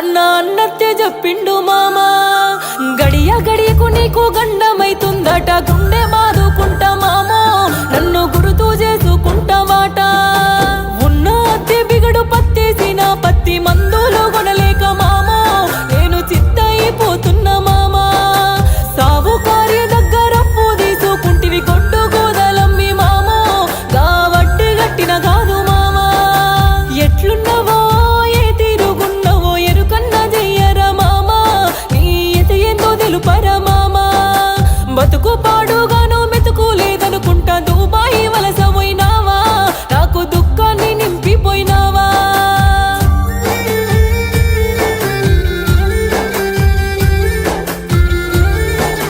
కొన్నా అన్నత్తే చెప్పిండు మామా గడియ గడియకు నీకు గండమైతుందట గుండె బాదుకుంటా మామో నన్ను గుర్తు చేసుకుంటావాట ఉన్న అద్దె బిగడు పత్తేసిన పత్తి మందులు కొనలేక మామో నేను చిత్తయిపోతున్నా మామా సావు కార్య దగ్గర అప్పు తీసుకుంటివి కొట్టు గోదలమ్మి మామో గా వడ్డీ గట్టిన కాదు మామా ఎట్లున్నవో ఏ తీరుగున్నవో ఎరుకన్న చెయ్యరా మామా నీ ఎత ఏందో తెలుపరా మామా బతుకు